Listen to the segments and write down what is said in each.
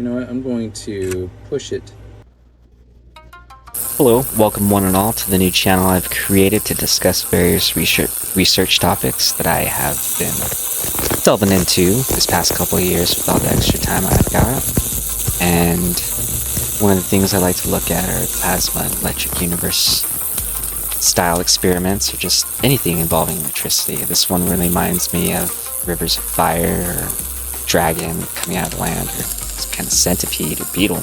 know what? I'm going to push it. Hello, welcome one and all to the new channel I've created to discuss various research topics that I have been delving into this past couple of years with all the extra time I've got. And one of the things I like to look at are plasma and electric universe style experiments, or just anything involving electricity. This one really reminds me of rivers of fire, or dragon coming out of the land, or some kind of centipede or beetle.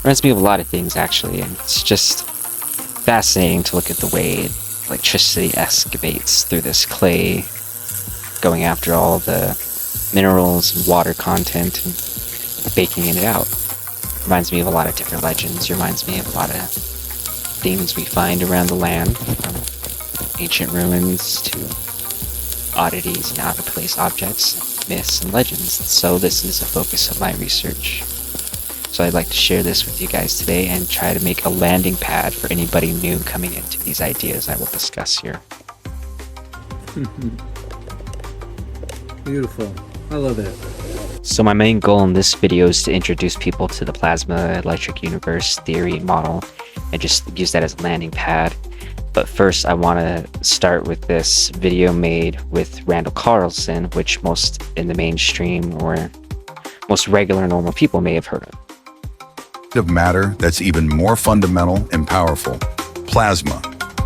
Reminds me of a lot of things, actually, and it's just fascinating to look at the way electricity excavates through this clay, going after all the minerals and water content and baking it out. Reminds me of a lot of different legends. Reminds me of a lot of things we find around the land, from ancient ruins to oddities and out-of-place objects, myths and legends. So this is a focus of my research. So I'd like to share this with you guys today and try to make a landing pad for anybody new coming into these ideas I will discuss here. Beautiful. I love it. So my main goal in this video is to introduce people to the plasma electric universe theory model and just use that as a landing pad. But first I want to start with this video made with Randall Carlson, which most in the mainstream or most regular normal people may have heard of. Of matter that's even more fundamental and powerful: plasma.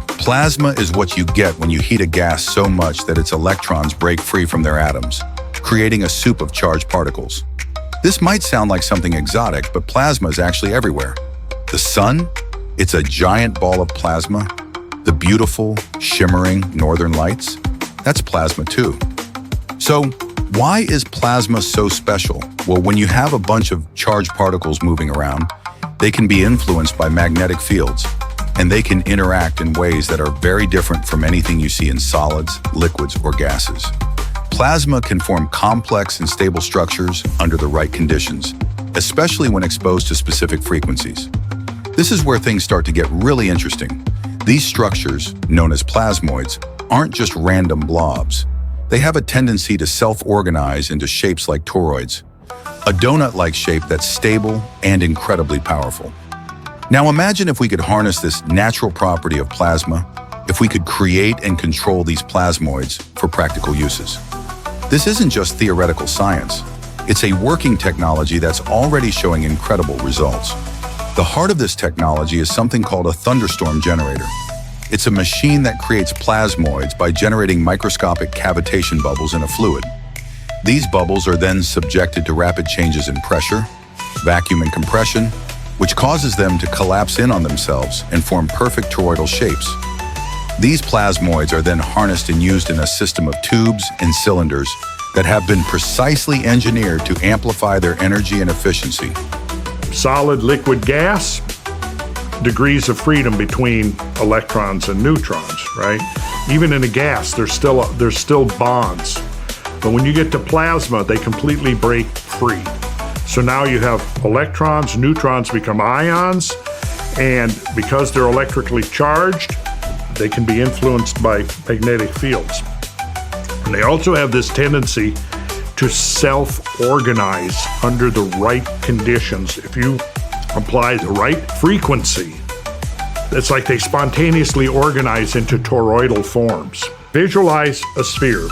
Plasma is what you get when you heat a gas so much that its electrons break free from their atoms, creating a soup of charged particles. This might sound like something exotic, but plasma is actually everywhere. The sun, it's a giant ball of plasma. The beautiful, shimmering northern lights, that's plasma too. So, why is plasma so special? Well, when you have a bunch of charged particles moving around, they can be influenced by magnetic fields, and they can interact in ways that are very different from anything you see in solids, liquids, or gases. Plasma can form complex and stable structures under the right conditions, especially when exposed to specific frequencies. This is where things start to get really interesting. These structures, known as plasmoids, aren't just random blobs. They have a tendency to self-organize into shapes like toroids, a donut-like shape that's stable and incredibly powerful. Now imagine if we could harness this natural property of plasma, if we could create and control these plasmoids for practical uses. This isn't just theoretical science. It's a working technology that's already showing incredible results. The heart of this technology is something called a thunderstorm generator. It's a machine that creates plasmoids by generating microscopic cavitation bubbles in a fluid. These bubbles are then subjected to rapid changes in pressure, vacuum, and compression, which causes them to collapse in on themselves and form perfect toroidal shapes. These plasmoids are then harnessed and used in a system of tubes and cylinders that have been precisely engineered to amplify their energy and efficiency. Solid, liquid, gas, degrees of freedom between electrons and neutrons, right? Even in a gas, there's still bonds. But when you get to plasma, they completely break free. So now you have electrons, neutrons become ions, and because they're electrically charged, they can be influenced by magnetic fields. And they also have this tendency to self-organize under the right conditions. If you apply the right frequency, it's like they spontaneously organize into toroidal forms. Visualize a sphere.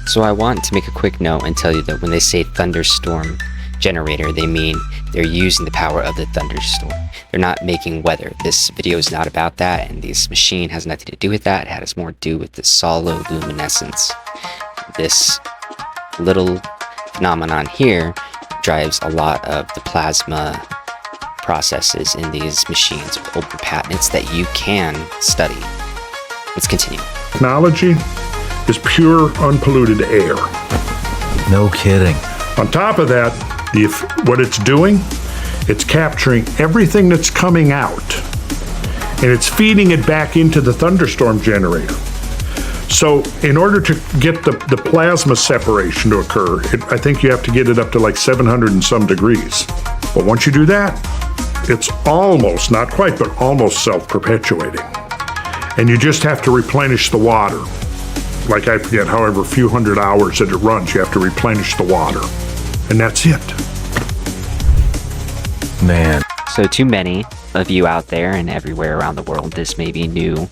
So I want to make a quick note and tell you that when they say thunderstorm generator, they mean they're using the power of the thunderstorm. They're not making weather. This video is not about that, and this machine has nothing to do with that. It has more to do with the sololuminescence. This little phenomenon here drives a lot of the plasma processes in these machines with open patents that you can study. Let's continue. Technology is pure, unpolluted air. No kidding. On top of that, what it's doing, it's capturing everything that's coming out, and it's feeding it back into the thunderstorm generator. So in order to get the plasma separation to occur, I think you have to get it up to like 700 and some degrees. But once you do that, it's almost, not quite, but almost self-perpetuating. And you just have to replenish the water. Like I forget, however few hundred hours that it runs, you have to replenish the water. And that's it. man. So to many of you out there and everywhere around the world, this may be new,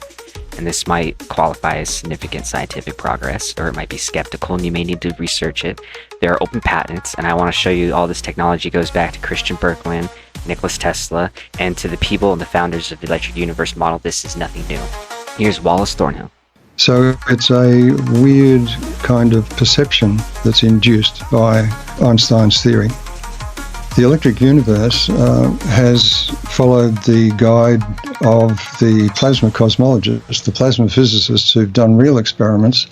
and this might qualify as significant scientific progress, or it might be skeptical and you may need to research it. There are open patents, and I want to show you all this technology goes back to Christian Birkeland, Nikola Tesla, and to the people and the founders of the electric universe model. This is nothing new. Here's Wallace Thornhill. So it's a weird kind of perception that's induced by Einstein's theory. The electric universe has followed the guide of the plasma cosmologists, the plasma physicists who've done real experiments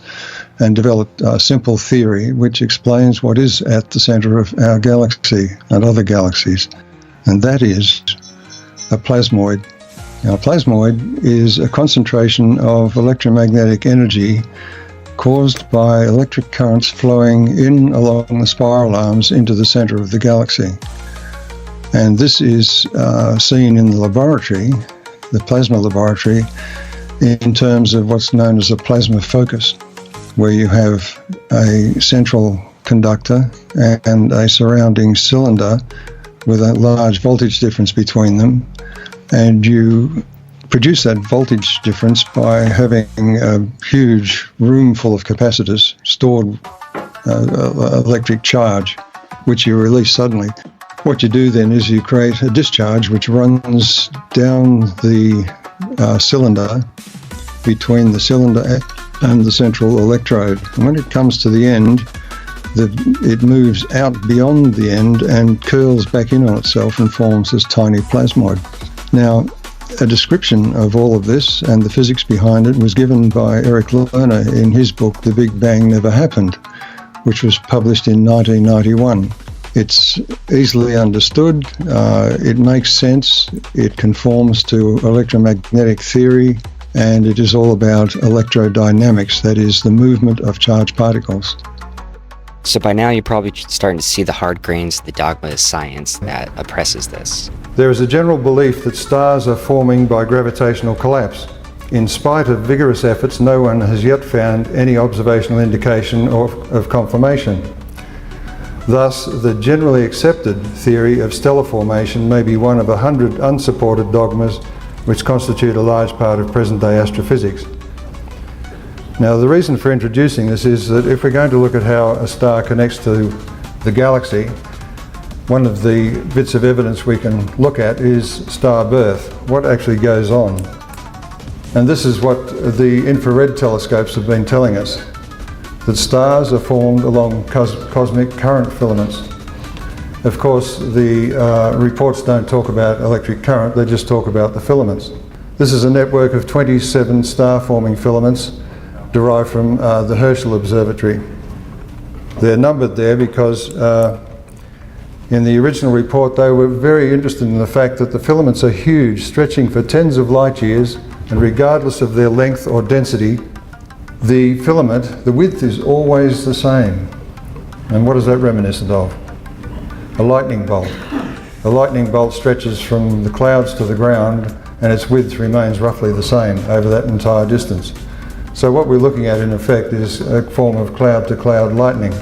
and developed a simple theory which explains what is at the center of our galaxy and other galaxies, and that is a plasmoid. Now, a plasmoid is a concentration of electromagnetic energy caused by electric currents flowing in along the spiral arms into the center of the galaxy. And this is seen in the laboratory, the plasma laboratory, in terms of what's known as a plasma focus, where you have a central conductor and a surrounding cylinder with a large voltage difference between them, and you produce that voltage difference by having a huge room full of capacitors, stored electric charge, which you release suddenly. What you do then is you create a discharge which runs down the cylinder, between the cylinder and the central electrode. And when it comes to the end, it moves out beyond the end and curls back in on itself and forms this tiny plasmoid. Now, a description of all of this and the physics behind it was given by Eric Lerner in his book, The Big Bang Never Happened, which was published in 1991. It's easily understood, it makes sense, it conforms to electromagnetic theory, and it is all about electrodynamics, that is, the movement of charged particles. So by now you're probably starting to see the hard grains of the dogma of science that oppresses this. There is a general belief that stars are forming by gravitational collapse. In spite of vigorous efforts, no one has yet found any observational indication of confirmation. Thus, the generally accepted theory of stellar formation may be one of 100 unsupported dogmas which constitute a large part of present-day astrophysics. Now, the reason for introducing this is that if we're going to look at how a star connects to the galaxy, one of the bits of evidence we can look at is star birth, what actually goes on. And this is what the infrared telescopes have been telling us, that stars are formed along cosmic current filaments. Of course, the reports don't talk about electric current, they just talk about the filaments. This is a network of 27 star-forming filaments derived from the Herschel Observatory. They're numbered there because in the original report they were very interested in the fact that the filaments are huge, stretching for tens of light years, and regardless of their length or density, the filament, the width is always the same. And what is that reminiscent of? A lightning bolt. A lightning bolt stretches from the clouds to the ground and its width remains roughly the same over that entire distance. So what we're looking at in effect is a form of cloud-to-cloud lightning.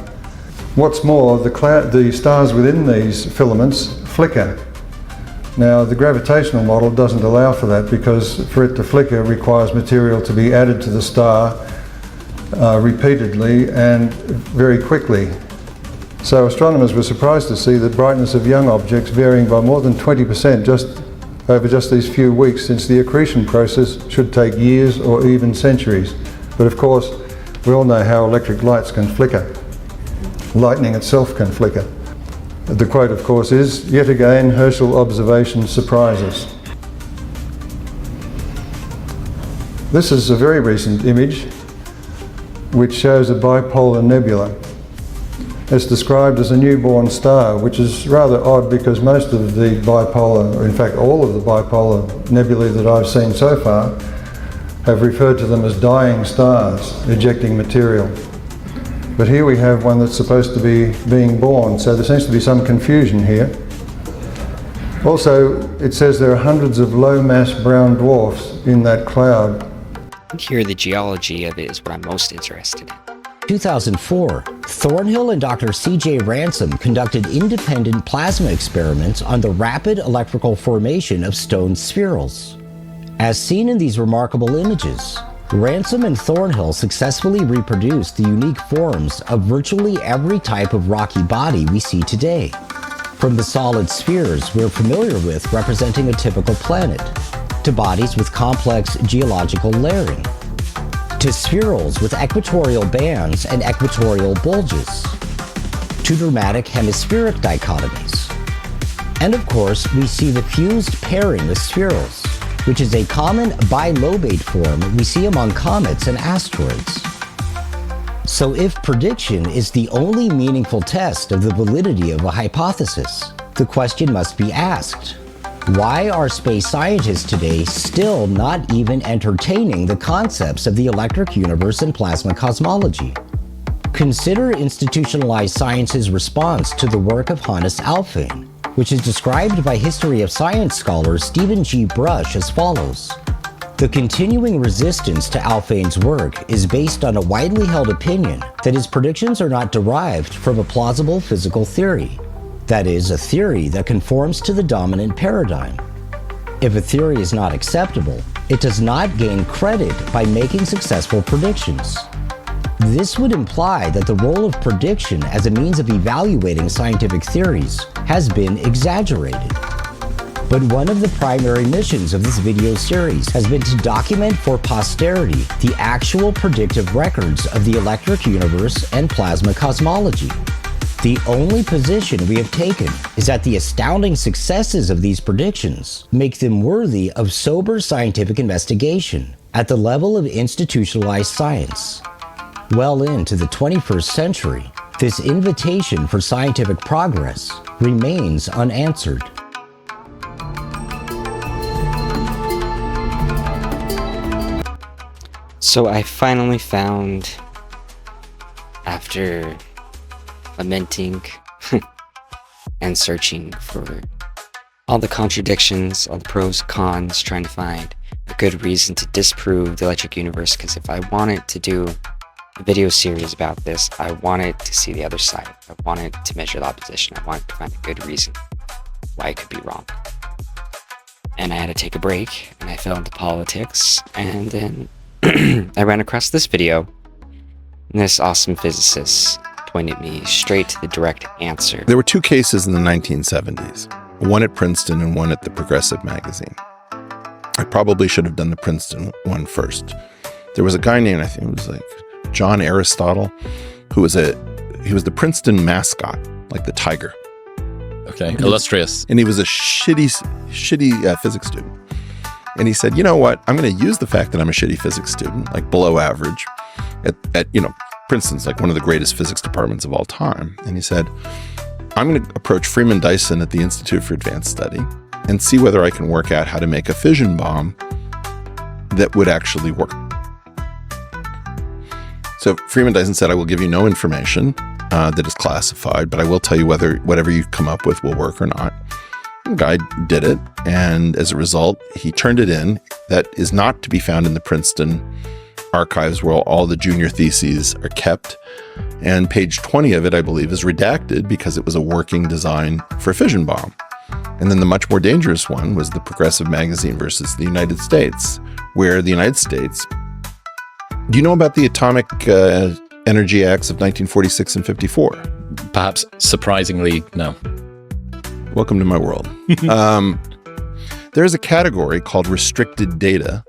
What's more, the stars within these filaments flicker. Now, the gravitational model doesn't allow for that because for it to flicker requires material to be added to the star repeatedly and very quickly. So astronomers were surprised to see the brightness of young objects varying by more than 20% over just these few weeks, since the accretion process should take years or even centuries. But of course, we all know how electric lights can flicker. Lightning itself can flicker. The quote, of course, is, "Yet again, Herschel observations surprise us." This is a very recent image which shows a bipolar nebula. It's described as a newborn star, which is rather odd because most of the bipolar, or in fact all of the bipolar nebulae that I've seen so far, have referred to them as dying stars, ejecting material. But here we have one that's supposed to be being born, so there seems to be some confusion here. Also, it says there are hundreds of low-mass brown dwarfs in that cloud. Here, the geology of it is what I'm most interested in. 2004, Thornhill and Dr. C.J. Ransom conducted independent plasma experiments on the rapid electrical formation of stone spherules. As seen in these remarkable images, Ransom and Thornhill successfully reproduced the unique forms of virtually every type of rocky body we see today, from the solid spheres we're familiar with representing a typical planet, to bodies with complex geological layering, to spherules with equatorial bands and equatorial bulges, to dramatic hemispheric dichotomies. And of course, we see the fused pairing of spherules, which is a common bilobate form we see among comets and asteroids. So if prediction is the only meaningful test of the validity of a hypothesis, the question must be asked: why are space scientists today still not even entertaining the concepts of the electric universe and plasma cosmology? Consider institutionalized science's response to the work of Hannes Alfvén, which is described by history of science scholar Stephen G. Brush as follows. The continuing resistance to Alfvén's work is based on a widely held opinion that his predictions are not derived from a plausible physical theory. That is, a theory that conforms to the dominant paradigm. If a theory is not acceptable, it does not gain credit by making successful predictions. This would imply that the role of prediction as a means of evaluating scientific theories has been exaggerated. But one of the primary missions of this video series has been to document for posterity the actual predictive records of the electric universe and plasma cosmology. The only position we have taken is that the astounding successes of these predictions make them worthy of sober scientific investigation at the level of institutionalized science. Well into the 21st century, this invitation for scientific progress remains unanswered. So I finally found, after lamenting and searching for all the contradictions, all the pros, cons, trying to find a good reason to disprove the electric universe, because if I wanted to do a video series about this, I wanted to see the other side. I wanted to measure the opposition. I wanted to find a good reason why I could be wrong. And I had to take a break, and I fell into politics, and then I ran across this video, and this awesome physicist pointed me straight to the direct answer. There were two cases in the 1970s, one at Princeton and one at the Progressive magazine. I probably should have done the Princeton one first. There was a guy named, I think it was like John Aristotle, who was he was the Princeton mascot, like the tiger. Okay, illustrious. And he was a shitty physics student. And he said, you know what, I'm going to use the fact that I'm a shitty physics student, like below average, at Princeton's like one of the greatest physics departments of all time. And he said, I'm going to approach Freeman Dyson at the Institute for Advanced Study and see whether I can work out how to make a fission bomb that would actually work. So Freeman Dyson said, I will give you no information that is classified, but I will tell you whether whatever you come up with will work or not. The guy did it, and as a result, he turned it in. That is not to be found in the Princeton archives where all the junior theses are kept. And page 20 of it, I believe, is redacted because it was a working design for a fission bomb. And then the much more dangerous one was the Progressive magazine versus the United States, where the United States... Do you know about the Atomic Energy Acts of 1946 and 54? Perhaps surprisingly, no. Welcome to my world. There's a category called restricted data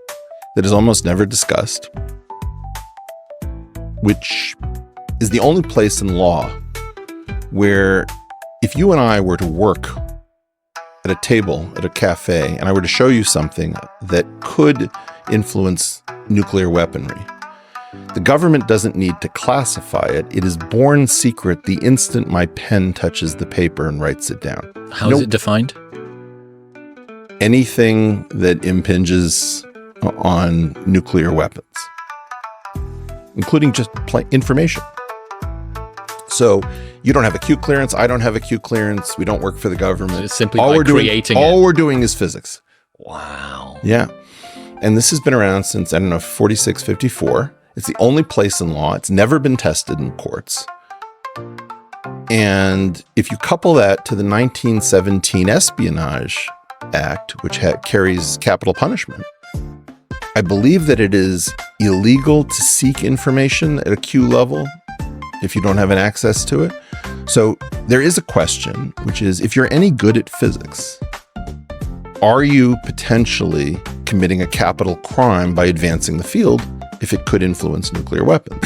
that is almost never discussed, which is the only place in law where if you and I were to work at a table at a cafe and I were to show you something that could influence nuclear weaponry, the government doesn't need to classify it. It is born secret the instant my pen touches the paper and writes it down. How is it defined? Anything that impinges on nuclear weapons, including just information. So you don't have a Q clearance. I don't have a Q clearance. We don't work for the government. So it's simply creating it. All we're doing is physics. Wow. Yeah. And this has been around since, I don't know, 46, 54. It's the only place in law. It's never been tested in courts. And if you couple that to the 1917 Espionage Act, which carries capital punishment, I believe that it is illegal to seek information at a Q level if you don't have an access to it. So there is a question, which is, if you're any good at physics, are you potentially committing a capital crime by advancing the field if it could influence nuclear weapons?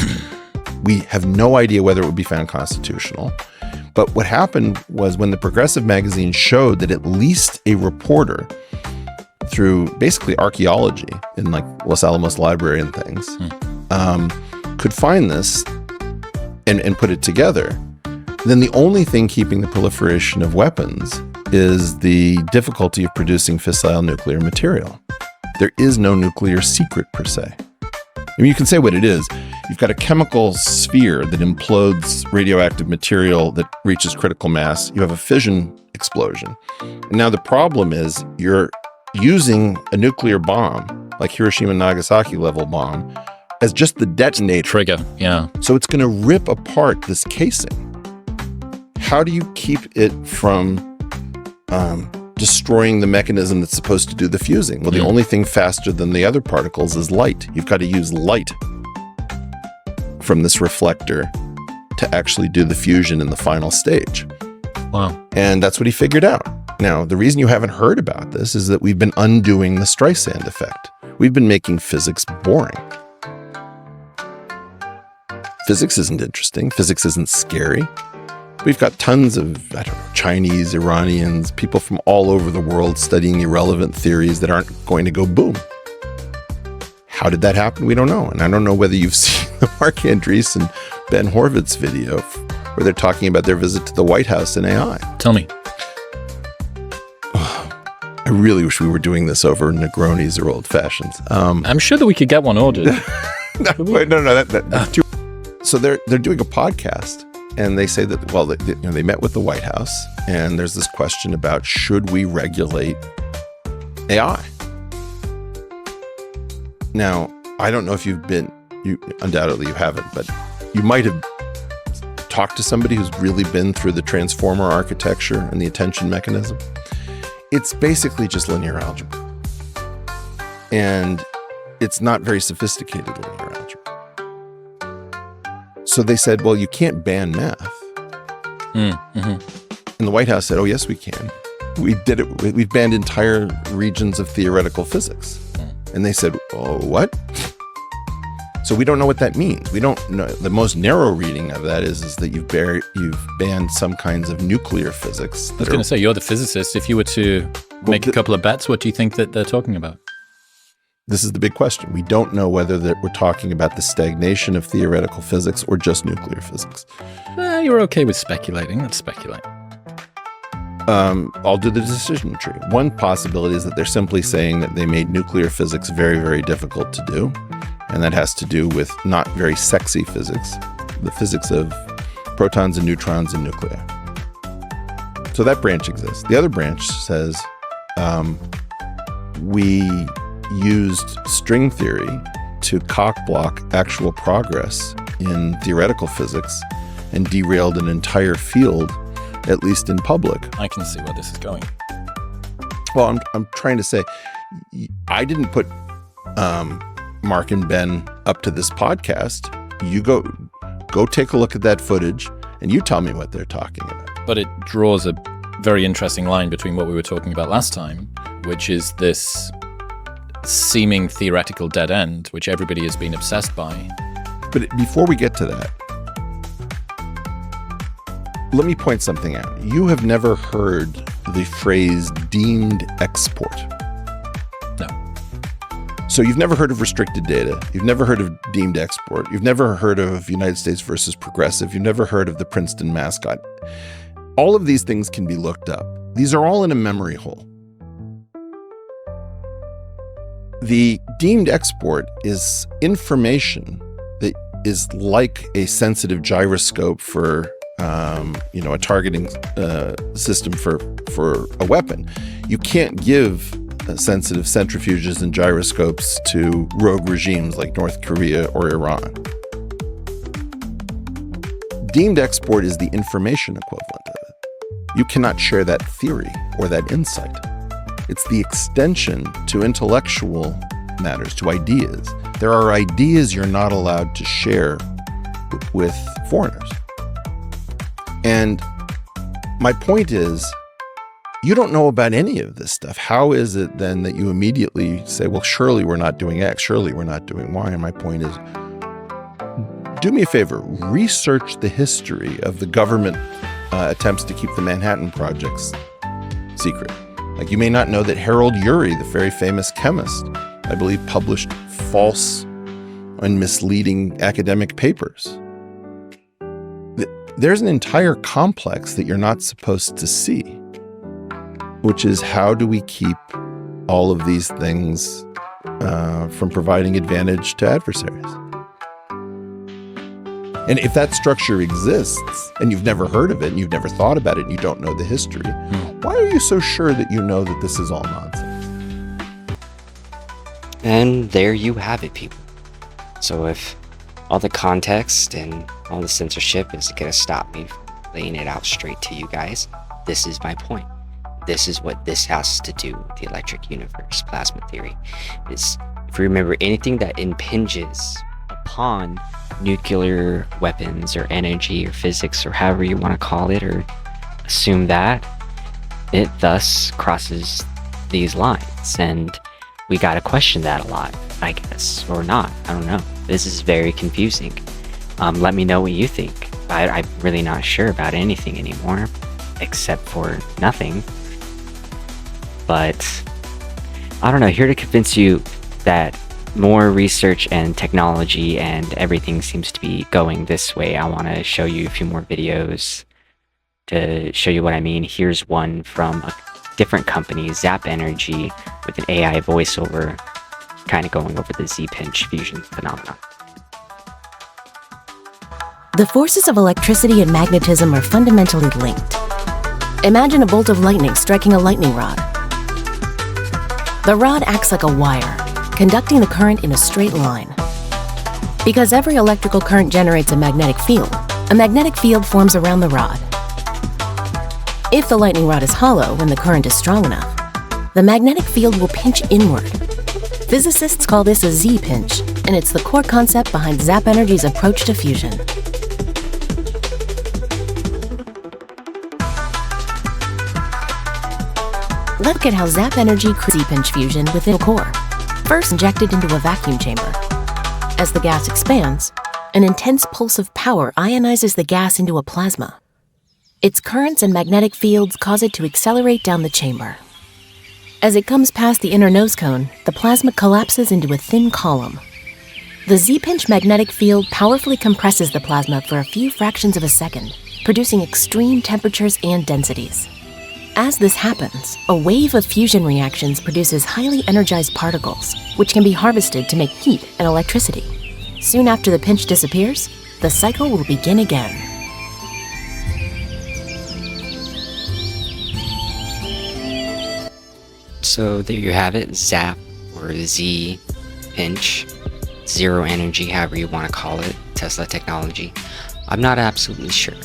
We have no idea whether it would be found constitutional. But what happened was, when the Progressive magazine showed that at least a reporter, through basically archaeology in like Los Alamos Library and things, could find this and put it together, then the only thing keeping the proliferation of weapons is the difficulty of producing fissile nuclear material. There is no nuclear secret per se. I mean, you can say what it is. You've got a chemical sphere that implodes radioactive material that reaches critical mass. You have a fission explosion. And now the problem is, you're using a nuclear bomb, like Hiroshima and Nagasaki level bomb, as just the detonator. Trigger, yeah. So it's going to rip apart this casing. How do you keep it from destroying the mechanism that's supposed to do the fusing? Well, the only thing faster than the other particles is light. You've got to use light from this reflector to actually do the fusion in the final stage. Wow. And that's what he figured out. Now, the reason you haven't heard about this is that we've been undoing the Streisand effect. We've been making physics boring. Physics isn't interesting. Physics isn't scary. We've got tons of, Chinese, Iranians, people from all over the world studying irrelevant theories that aren't going to go boom. How did that happen? We don't know. And I don't know whether you've seen the Mark Andreessen, Ben Horvitz video where they're talking about their visit to the White House in AI. Tell me. I really wish we were doing this over Negronis or old fashions. I'm sure that we could get one ordered. No, that's too. So they're doing a podcast, and they say that, well, they met with the White House, and there's this question about, should we regulate AI? Now, I don't know if you undoubtedly you haven't, but you might have talked to somebody who's really been through the transformer architecture and the attention mechanism. It's basically just linear algebra. And it's not very sophisticated linear algebra. So they said, well, you can't ban math. And the White House said, oh, yes, we can. We did it. We've banned entire regions of theoretical physics. And they said, oh, what? So we don't know what that means. We don't know. The most narrow reading of that is that you've banned some kinds of nuclear physics. I was going to say, you're the physicist. If you were to make a couple of bets, what do you think that they're talking about? This is the big question. We don't know whether that we're talking about the stagnation of theoretical physics or just nuclear physics. You're okay with speculating. Let's speculate. I'll do the decision tree. One possibility is that they're simply saying that they made nuclear physics very, very difficult to do. And that has to do with not very sexy physics, the physics of protons and neutrons and nuclei. So that branch exists. The other branch says we used string theory to cock-block actual progress in theoretical physics and derailed an entire field, at least in public. I can see where this is going. Well, I'm trying to say, I didn't put Mark and Ben up to this podcast. You go take a look at that footage and you tell me what they're talking about. But it draws a very interesting line between what we were talking about last time, which is this seeming theoretical dead end, which everybody has been obsessed by. But before we get to that, let me point something out. You have never heard the phrase deemed export. No. So you've never heard of restricted data. You've never heard of deemed export. You've never heard of United States versus progressive. You've never heard of the Princeton mascot. All of these things can be looked up. These are all in a memory hole. The deemed export is information that is like a sensitive gyroscope for a targeting system for a weapon. You can't give sensitive centrifuges and gyroscopes to rogue regimes like North Korea or Iran. Deemed export is the information equivalent of it. You cannot share that theory or that insight. It's the extension to intellectual matters, to ideas. There are ideas you're not allowed to share with foreigners. And my point is, you don't know about any of this stuff. How is it then that you immediately say, well, surely we're not doing X, surely we're not doing Y? And my point is, do me a favor, research the history of the government attempts to keep the Manhattan Projects secret. Like, you may not know that Harold Urey, the very famous chemist, I believe, published false and misleading academic papers. There's an entire complex that you're not supposed to see, which is, how do we keep all of these things from providing advantage to adversaries? And if that structure exists and you've never heard of it and you've never thought about it and you don't know the history, why are you so sure that you know that this is all nonsense? And there you have it, people. So if all the context and all the censorship is going to stop me from laying it out straight to you guys, this is my point. This is what this has to do with the electric universe, plasma theory. Is, if you remember, anything that impinges upon nuclear weapons or energy or physics or however you want to call it, or assume that, it thus crosses these lines. And we got to question that a lot, I guess, or not. I don't know. This is very confusing. Let me know what you think. I'm really not sure about anything anymore, except for nothing. But I don't know, here to convince you that more research and technology and everything seems to be going this way. I want to show you a few more videos to show you what I mean. Here's one from a different company, Zap Energy, with an AI voiceover, kind of going over the Z-pinch fusion phenomenon. The forces of electricity and magnetism are fundamentally linked. Imagine a bolt of lightning striking a lightning rod. The rod acts like a wire, conducting the current in a straight line. Because every electrical current generates a magnetic field forms around the rod. If the lightning rod is hollow when the current is strong enough, the magnetic field will pinch inward. Physicists call this a Z-pinch, and it's the core concept behind Zap Energy's approach to fusion. Let's look at how Zap Energy creates Z-pinch fusion within a core. First, injected into a vacuum chamber. As the gas expands, an intense pulse of power ionizes the gas into a plasma. Its currents and magnetic fields cause it to accelerate down the chamber. As it comes past the inner nose cone, the plasma collapses into a thin column. The Z-pinch magnetic field powerfully compresses the plasma for a few fractions of a second, producing extreme temperatures and densities. As this happens, a wave of fusion reactions produces highly energized particles, which can be harvested to make heat and electricity. Soon after the pinch disappears, the cycle will begin again. So there you have it, Zap or Z-pinch, zero energy, however you want to call it, Tesla technology. I'm not absolutely sure.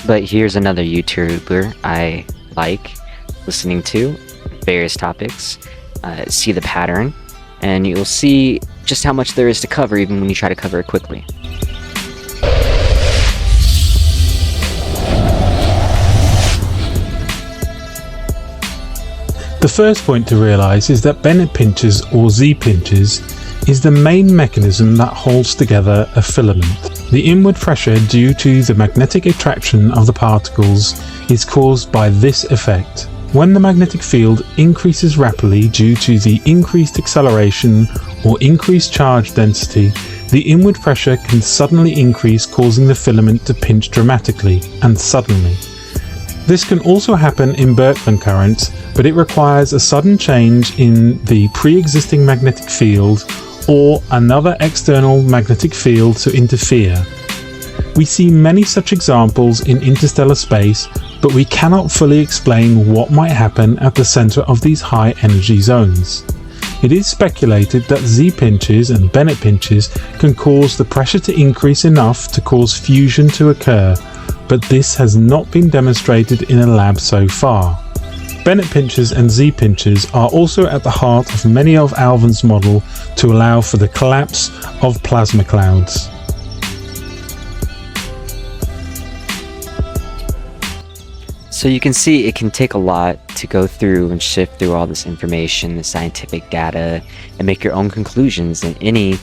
But here's another YouTuber I like listening to, various topics, see the pattern, and you'll see just how much there is to cover even when you try to cover it quickly. The first point to realise is that Bennett pinches or Z-pinches is the main mechanism that holds together a filament. The inward pressure due to the magnetic attraction of the particles is caused by this effect. When the magnetic field increases rapidly due to the increased acceleration or increased charge density, the inward pressure can suddenly increase, causing the filament to pinch dramatically and suddenly. This can also happen in Birkeland currents, but it requires a sudden change in the pre-existing magnetic field or another external magnetic field to interfere. We see many such examples in interstellar space, but we cannot fully explain what might happen at the center of these high energy zones. It is speculated that Z-pinches and Bennett pinches can cause the pressure to increase enough to cause fusion to occur, but this has not been demonstrated in a lab so far. Bennett pinches and Z-pinches are also at the heart of many of Alvin's model to allow for the collapse of plasma clouds. So you can see it can take a lot to go through and shift through all this information, the scientific data, and make your own conclusions in any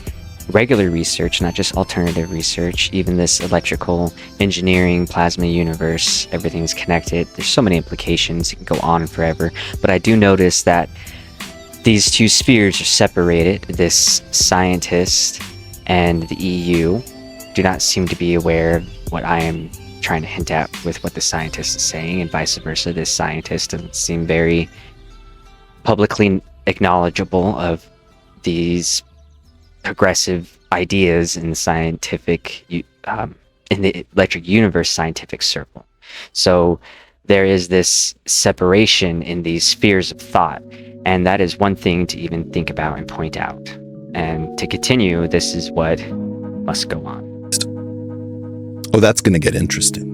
regular research, not just alternative research. Even this electrical engineering, plasma universe, everything's connected. There's so many implications, it can go on forever. But I do notice that these two spheres are separated. This scientist and the EU do not seem to be aware of what I am trying to hint at with what the scientist is saying, and vice versa. This scientist doesn't seem very publicly acknowledgeable of these progressive ideas in the scientific, in the electric universe scientific circle. So there is this separation in these spheres of thought, and that is one thing to even think about and point out. And to continue, this is what must go on. Oh, that's going to get interesting.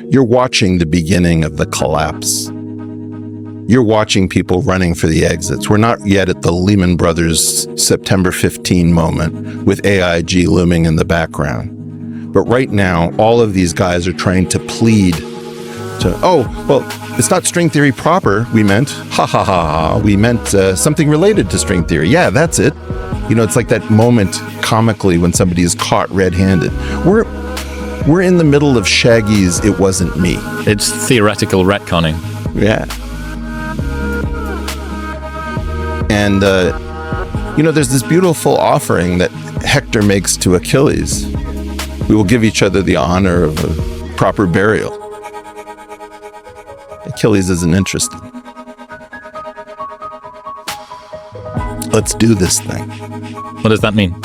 You're watching the beginning of the collapse. You're watching people running for the exits. We're not yet at the Lehman Brothers September 15 moment with AIG looming in the background. But right now, all of these guys are trying to plead to, oh, well, it's not string theory proper, we meant. Ha ha ha ha. We meant something related to string theory. Yeah, that's it. You know, it's like that moment comically when somebody is caught red-handed. We're in the middle of Shaggy's It Wasn't Me. It's theoretical retconning. Yeah. And, you know, there's this beautiful offering that Hector makes to Achilles. We will give each other the honor of a proper burial. Achilles isn't interested. Let's do this thing. What does that mean?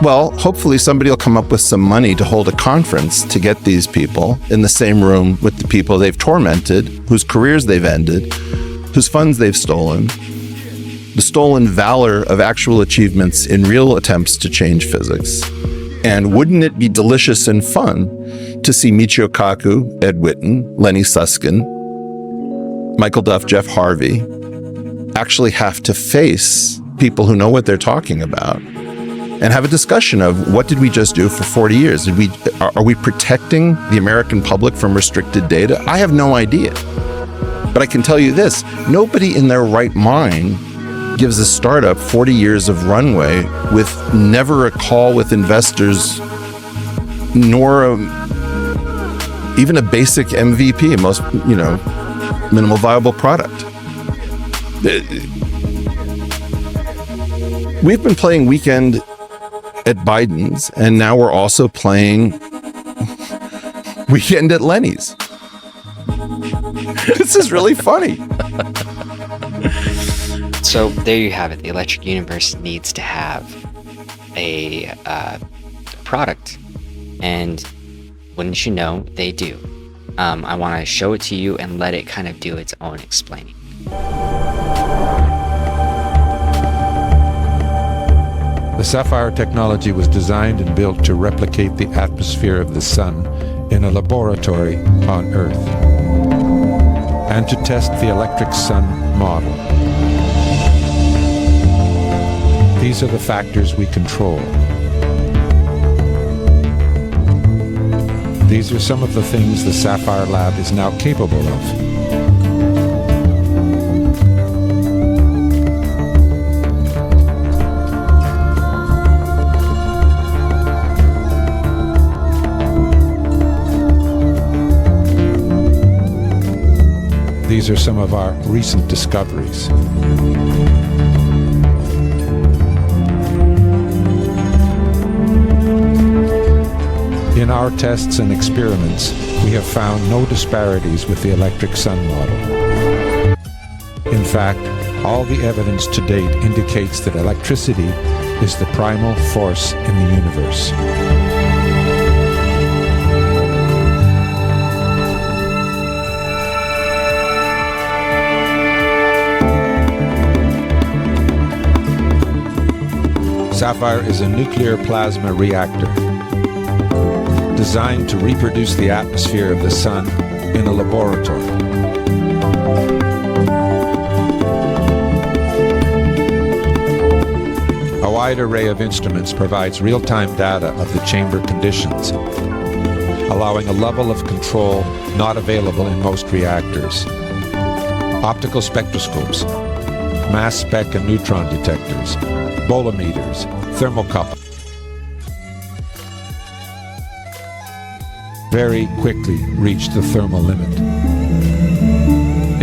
Well, hopefully somebody will come up with some money to hold a conference to get these people in the same room with the people they've tormented, whose careers they've ended, whose funds they've stolen, the stolen valor of actual achievements in real attempts to change physics. And wouldn't it be delicious and fun to see Michio Kaku, Ed Witten, Lenny Susskind, Michael Duff, Jeff Harvey actually have to face people who know what they're talking about and have a discussion of what did we just do for 40 years? Are we protecting the American public from restricted data? I have no idea. But I can tell you this, nobody in their right mind gives a startup 40 years of runway with never a call with investors, nor even a basic MVP, most, minimal viable product. We've been playing Weekend at Biden's, and now we're also playing Weekend at Lenny's. This is really funny. So there you have it. The electric universe needs to have a product, and wouldn't you know, they do. I want to show it to you and let it kind of do its own explaining. The Sapphire technology was designed and built to replicate the atmosphere of the Sun in a laboratory on Earth, and to test the electric sun model. These are the factors we control. These are some of the things the Sapphire Lab is now capable of. These are some of our recent discoveries. In our tests and experiments, we have found no disparities with the electric sun model. In fact, all the evidence to date indicates that electricity is the primal force in the universe. Sapphire is a nuclear plasma reactor designed to reproduce the atmosphere of the Sun in a laboratory. A wide array of instruments provides real-time data of the chamber conditions, allowing a level of control not available in most reactors. Optical spectroscopes, mass spec and neutron detectors, bolometers, thermocouple very quickly reached the thermal limit.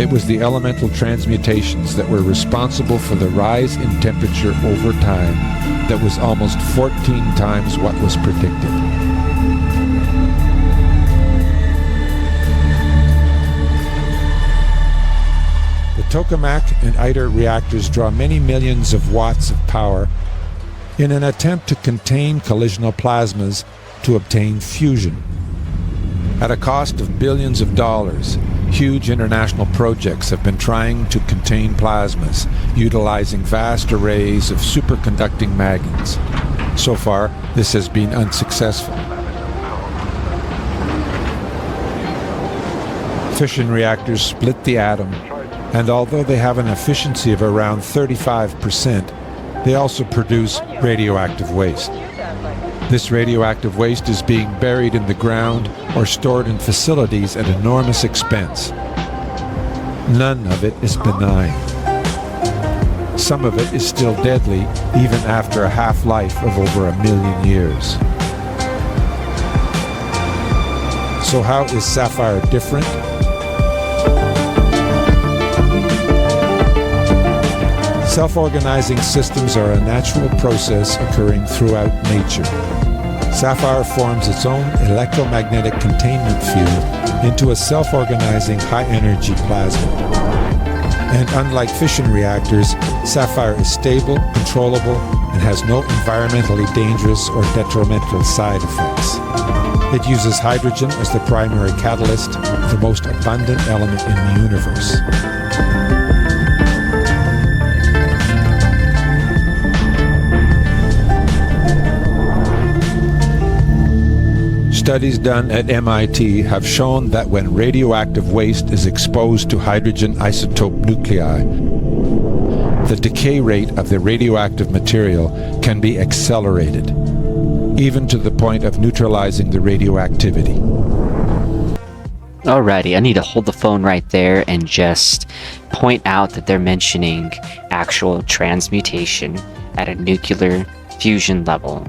It was the elemental transmutations that were responsible for the rise in temperature over time that was almost 14 times what was predicted. The tokamak and ITER reactors draw many millions of watts of power in an attempt to contain collisional plasmas to obtain fusion. At a cost of billions of dollars, huge international projects have been trying to contain plasmas, utilizing vast arrays of superconducting magnets. So far, this has been unsuccessful. Fission reactors split the atom, and although they have an efficiency of around 35%, they also produce radioactive waste. This radioactive waste is being buried in the ground or stored in facilities at enormous expense. None of it is benign. Some of it is still deadly even after a half-life of over 1 million years. So how is Sapphire different? Self-organizing systems are a natural process occurring throughout nature. Sapphire forms its own electromagnetic containment field into a self-organizing high-energy plasma. And unlike fission reactors, Sapphire is stable, controllable, and has no environmentally dangerous or detrimental side effects. It uses hydrogen as the primary catalyst, the most abundant element in the universe. Studies done at MIT have shown that when radioactive waste is exposed to hydrogen isotope nuclei, the decay rate of the radioactive material can be accelerated, even to the point of neutralizing the radioactivity. Alrighty, I need to hold the phone right there and just point out that they're mentioning actual transmutation at a nuclear fusion level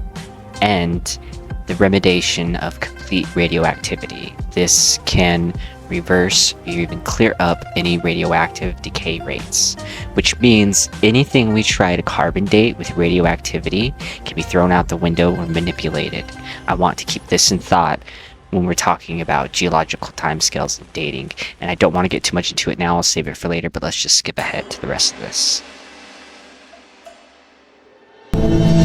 and the remediation of complete radioactivity. This can reverse or even clear up any radioactive decay rates, which means anything we try to carbon date with radioactivity can be thrown out the window or manipulated. I want to keep this in thought when we're talking about geological timescales and dating, and I don't want to get too much into it now. I'll save it for later, but let's just skip ahead to the rest of this.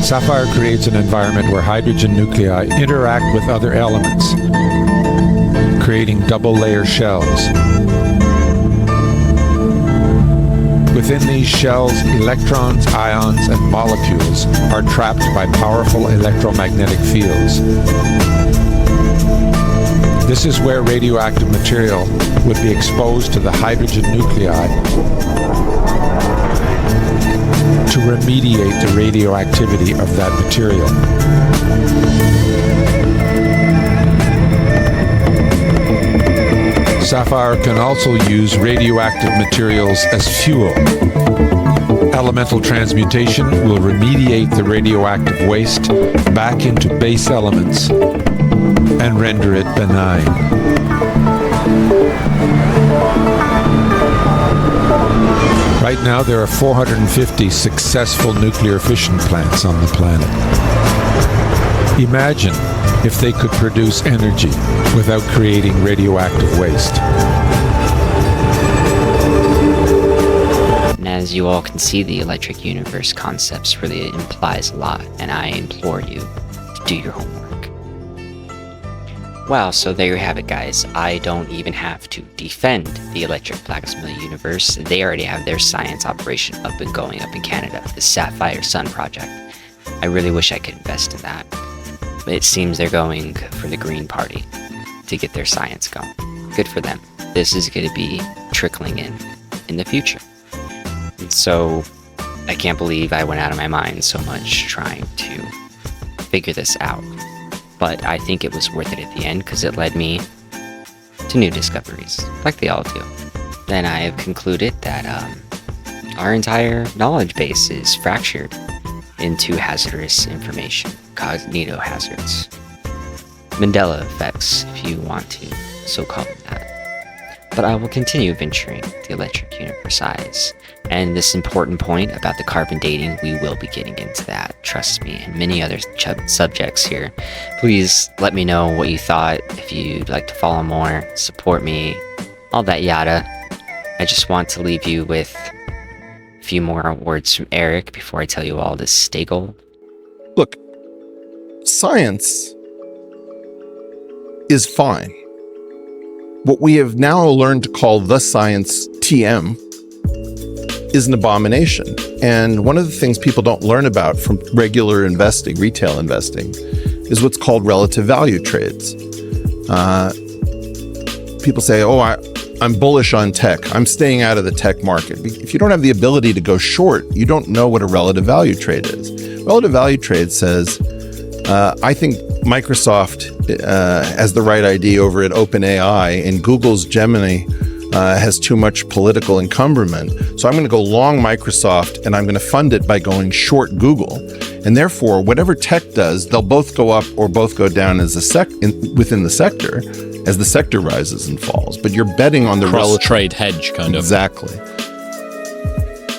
Sapphire creates an environment where hydrogen nuclei interact with other elements, creating double-layer shells. Within these shells, electrons, ions, and molecules are trapped by powerful electromagnetic fields. This is where radioactive material would be exposed to the hydrogen nuclei to remediate the radioactivity of that material. Sapphire can also use radioactive materials as fuel. Elemental transmutation will remediate the radioactive waste back into base elements and render it benign. Right now, there are 450 successful nuclear fission plants on the planet. Imagine if they could produce energy without creating radioactive waste. as you all can see, the electric universe concepts really implies a lot, and I implore you to do your homework. Wow, so there you have it, guys. I don't even have to defend the electric plasma universe. They already have their science operation up and going up in Canada, the Sapphire Sun project. I really wish I could invest in that. But it seems they're going for the Green Party to get their science going. Good for them. This is going to be trickling in the future. And so I can't believe I went out of my mind so much trying to figure this out. But I think it was worth it at the end because it led me to new discoveries, like they all do. Then I have concluded that our entire knowledge base is fractured into hazardous information, cognito hazards. Mandela effects, if you want to so call them that. But I will continue venturing the electric universe eyes. And this important point about the carbon dating, we will be getting into that, trust me, and many other subjects here. Please let me know what you thought, if you'd like to follow more, support me, all that yada. I just want to leave you with a few more words from Eric before I tell you all this. Stay gold. Look, science is fine. What we have now learned to call the science TM is an abomination. And one of the things people don't learn about from regular investing, retail investing, is what's called relative value trades. People say, oh, I'm bullish on tech. I'm staying out of the tech market. If you don't have the ability to go short, you don't know what a relative value trade is. Relative value trade says, I think Microsoft has the right idea over at OpenAI, and Google's Gemini has too much political encumberment. So I'm going to go long Microsoft, and I'm going to fund it by going short Google. And therefore, whatever tech does, they'll both go up or both go down as within the sector as the sector rises and falls. But you're betting on the relative trade hedge kind of. Exactly.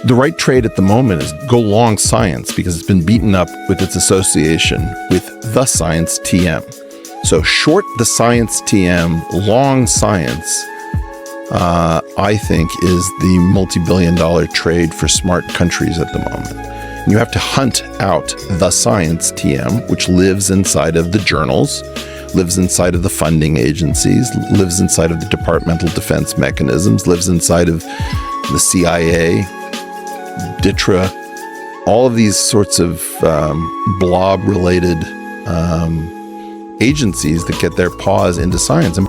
The right trade at the moment is go long science because it's been beaten up with its association with the science TM. So short the science TM, long science, I think is the multi-billion-dollar trade for smart countries at the moment. And you have to hunt out the science TM, which lives inside of the journals, lives inside of the funding agencies, lives inside of the departmental defense mechanisms, lives inside of the CIA, DITRA, all of these sorts of blob-related agencies that get their paws into science. And